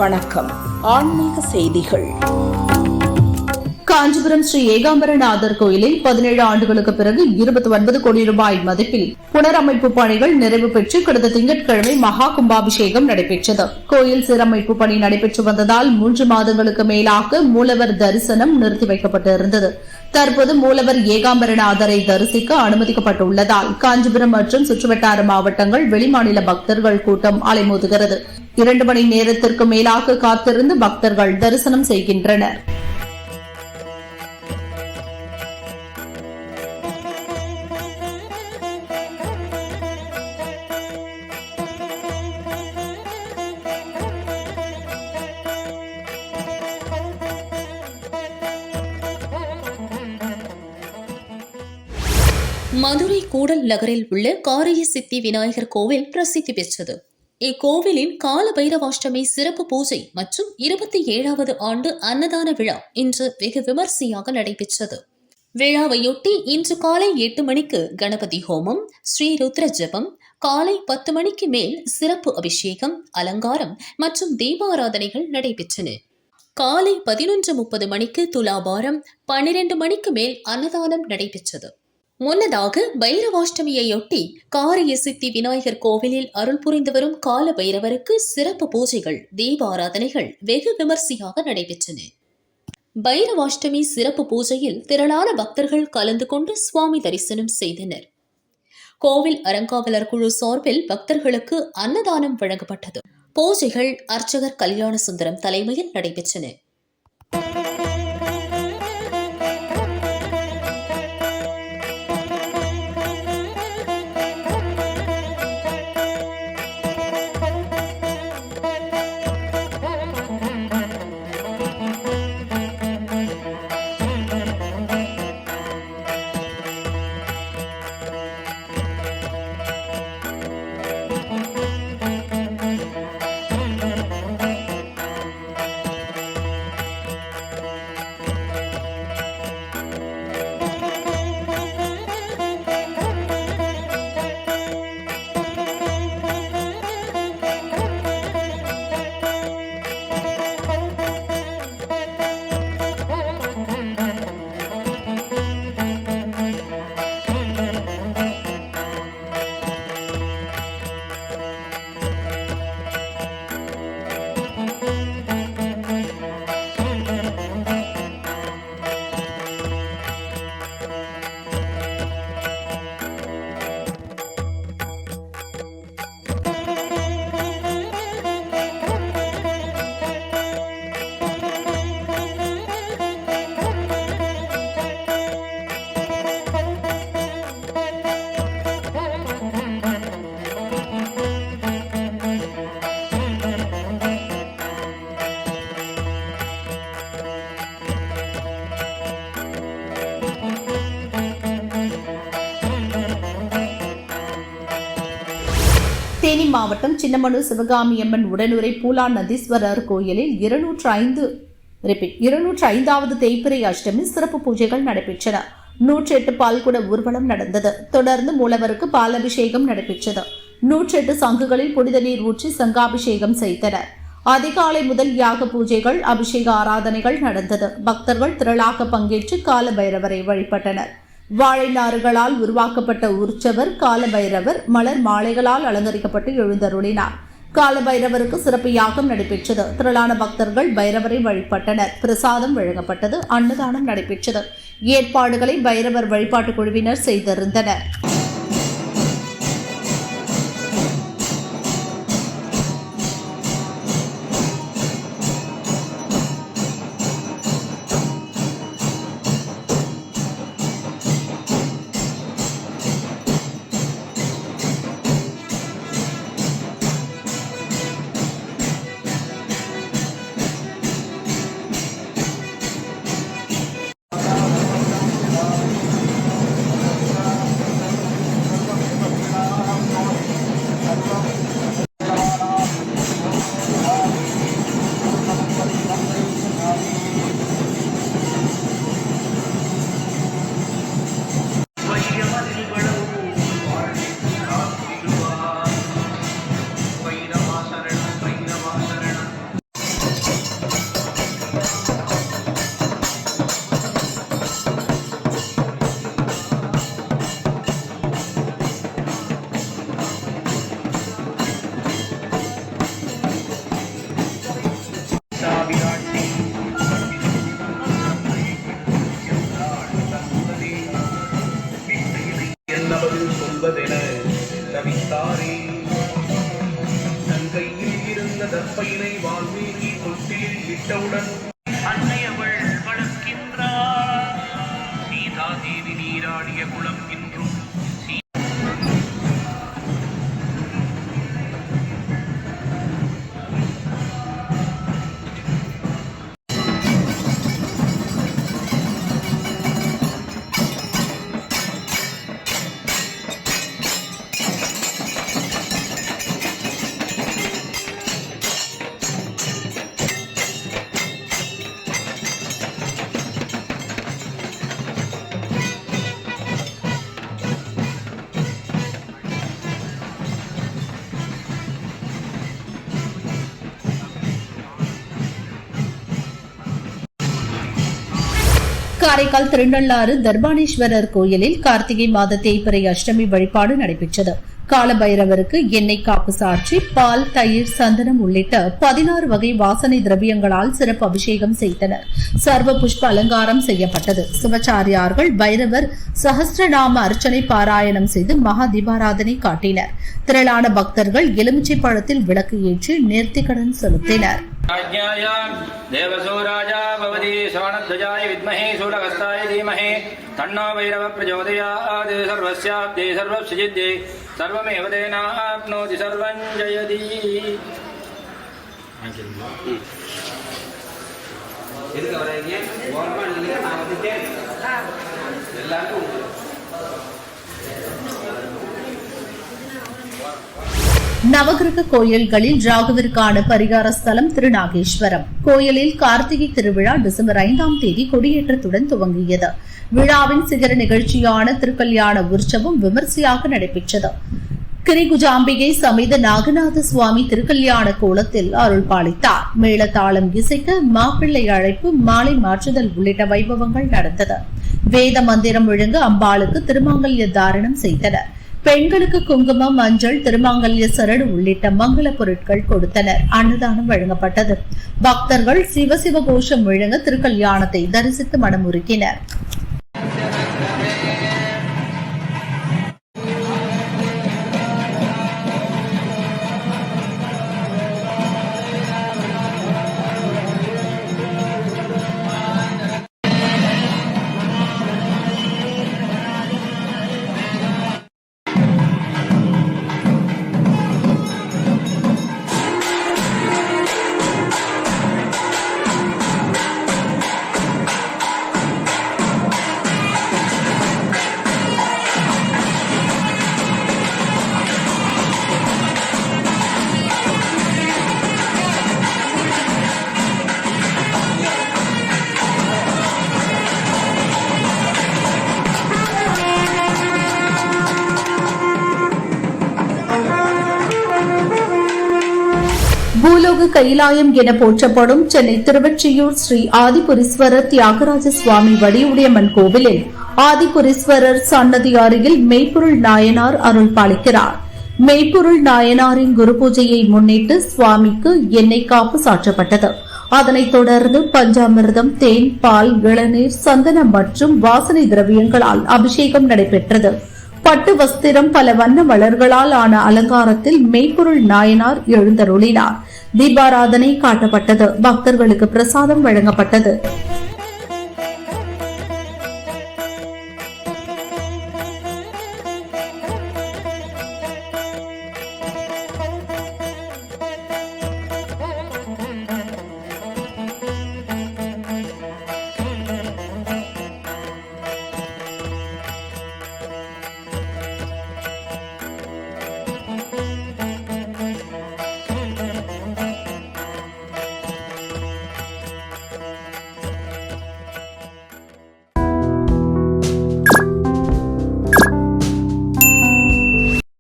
வணக்கம். ஆன்மீக செய்திகள். காஞ்சிபுரம் ஸ்ரீ ஏகாம்பரநாதர் கோயிலில் 17 ஆண்டுகளுக்கு பிறகு 29 கோடி ரூபாய் மதிப்பில் புனரமைப்பு பணிகள் நிறைவு பெற்று கடந்த திங்கட்கிழமை மகா கும்பாபிஷேகம் நடைபெற்றது. கோயில் சீரமைப்பு பணி நடைபெற்று வந்ததால் 3 மாதங்களுக்கு மேலாக மூலவர் தரிசனம் நிறுத்தி வைக்கப்பட்டிருந்தது. தற்போது மூலவர் ஏகாம்பரநாதரை தரிசிக்க அனுமதிக்கப்பட்டுள்ளதால் காஞ்சிபுரம் மற்றும் சுற்றுவட்டார மாவட்டங்கள் வெளிமாநில பக்தர்கள் கூட்டம் அலைமோதுகிறது. 2 மணி நேரத்திற்கு மேலாக காத்திருந்து பக்தர்கள் தரிசனம் செய்கின்றனர். மதுரை கூடல் நகரில் உள்ள காரிய சித்தி விநாயகர் கோவில் பிரசித்தி பெற்றது. இக்கோவிலின் கால பைரவாஷ்டமி சிறப்பு பூஜை மற்றும் 27வது ஆண்டு அன்னதான விழா இன்று வெகு விமர்சையாக நடைபெற்றது. விழாவையொட்டி இன்று காலை 8 மணிக்கு கணபதி ஹோமம், ஸ்ரீ ருத்ர ஜபம், காலை 10 மணிக்கு மேல் சிறப்பு அபிஷேகம், அலங்காரம் மற்றும் தீபாராதனைகள் நடைபெற்றன. காலை 11:30 மணிக்கு துலாபாரம், 12 மணிக்கு மேல் அன்னதானம் நடைபெற்றது. முன்னதாக பைரவாஷ்டமியையொட்டி காரிய சித்தி விநாயகர் கோவிலில் அருள் புரிந்து வரும் கால பைரவருக்கு சிறப்பு பூஜைகள், தீபாராதனைகள் வெகு விமர்சையாக நடைபெற்றன. பைரவாஷ்டமி சிறப்பு பூஜையில் திரளான பக்தர்கள் கலந்து கொண்டு சுவாமி தரிசனம் செய்தனர். கோவில் அறங்காவலர் குழு சார்பில் பக்தர்களுக்கு அன்னதானம் வழங்கப்பட்டது. பூஜைகள் அர்ச்சகர் கல்யாண சுந்தரம் தலைமையில் நடைபெற்றன. தேனி மாவட்டம் சின்னமனூர் சிவகாமியம்மன் உடனுரை பூலா நந்தீஸ்வரர் கோயிலில் 205வது தேய்பிறை அஷ்டமி சிறப்பு பூஜைகள் நடைபெற்றன. 108 பால்குட ஊர்வலம் நடந்தது. தொடர்ந்து மூலவருக்கு பாலபிஷேகம் நடைபெற்றது. 108 சங்குகளில் புனித நீர் ஊற்றி சங்காபிஷேகம் செய்தனர். அதிகாலை முதல் யாக பூஜைகள், அபிஷேக ஆராதனைகள் நடந்தது. பக்தர்கள் திரளாக பங்கேற்று கால பைரவரை வழிபட்டனர். வாழை நாறுகளால் உருவாக்கப்பட்ட உற்சவர் கால பைரவர் மலர் மாலைகளால் அலங்கரிக்கப்பட்டு எழுந்தருளினார். கால பைரவருக்கு சிறப்பு யாகம் நடைபெற்றது. திரளான பக்தர்கள் பைரவரை வழிபட்டனர். பிரசாதம் வழங்கப்பட்டது. அன்னதானம் நடைபெற்றது. ஏற்பாடுகளை பைரவர் வழிபாட்டு குழுவினர் செய்திருந்தனர். நற்பயினை வால்மீகி தொட்டிலில் இட்டவுடன் அன்னையவள் வளர்க்கின்றார். சீதா தேவி நீராடிய குளம் இன்றும் காரைக்கால் திருநள்ளாறு தர்பானேஸ்வரர் கோயிலில் கார்த்திகை மாத தேய்பிறை அஷ்டமி வழிபாடு நடைபெற்றது. காலபைரவருக்கு எண்ணெய் காப்பு சாற்றி பால், தயிர், சந்தனம் உள்ளிட்ட 16 வகை வாசனை திரவியங்களால் சிறப்பு அபிஷேகம் செய்தனர். சர்வ புஷ்ப அலங்காரம் செய்யப்பட்டது. சிவச்சாரியார்கள் பைரவர் சஹஸ்ரநாம அர்ச்சனை பாராயணம் செய்து மகா தீபாராதனை காட்டினர். திரளான பக்தர்கள் எலுமிச்சை பழத்தில் விளக்கு ஏற்றி நேர்த்திக்கடன் செலுத்தினர். देवसौराजा भवति श्रवणध्वजाय विद्महे शूलहस्ताय धीमहि तन्नो भैरव प्रचोदयात् सर्वस्याब्दे सर्वसिद्ध्ये सर्वमेव तेनाप्नोति सर्वं जयति. நவகிரக கோயில்களில் ராகுவிற்கான பரிகார ஸ்தலம் திருநாகேஸ்வரம். கோயிலில் கார்த்திகை திருவிழா டிசம்பர் 5ஆம் தேதி கொடியேற்றத்துடன் துவங்கியது. விழாவின் சிகர நிகழ்ச்சியான திருக்கல்யாண உற்சவம் விமர்சையாக நடைபெற்றது. கிரிகுஜாம்பிகை சமேத நாகநாத சுவாமி திருக்கல்யாண கோலத்தில் அருள் பாலித்தார். மேளதாளம் இசைக்க மாப்பிள்ளை அழைப்பு, மாலை மாற்றுதல் உள்ளிட்ட வைபவங்கள் நடந்தது. வேத மந்திரம் முழங்க அம்பாளுக்கு திருமாங்கல்ய தாரணம் செய்தனர். பெண்களுக்கு குங்குமம், மஞ்சள், திருமாங்கல்ய சரடு உள்ளிட்ட மங்கள பொருட்கள் கொடுத்தனர். அன்னதானம் வழங்கப்பட்டது. பக்தர்கள் சிவசிவ கோஷம் முழங்க திருக்கல்யாணத்தை தரிசித்து மனமுருக்கினர். பூலோக கைலாயம் என போற்றப்படும் சென்னை திருவொற்றியூர் ஸ்ரீ ஆதிபுரீஸ்வரர் தியாகராஜ சுவாமி வடிவுடையம்மன் கோவிலில் ஆதிபுரீஸ்வரர் சன்னதி அருகில் மெய்ப்பொருள் நாயனார் அருள் பாலிக்கிறார். மெய்ப்பொருள் நாயனாரின் குரு பூஜையை முன்னிட்டு சுவாமிக்கு எண்ணெய் காப்பு சாற்றப்பட்டது. அதனைத் தொடர்ந்து பஞ்சாமிர்தம், தேன், பால், இளநீர், சந்தனம் மற்றும் வாசனை திரவியங்களால் அபிஷேகம் நடைபெற்றது. பட்டு வஸ்திரம், பல வண்ண மலர்களால் ஆன அலங்காரத்தில் மெய்ப்பொருள் நாயனார் எழுந்தருளினார். தீபாராதனை காட்டப்பட்டது. பக்தர்களுக்கு பிரசாதம் வழங்கப்பட்டது.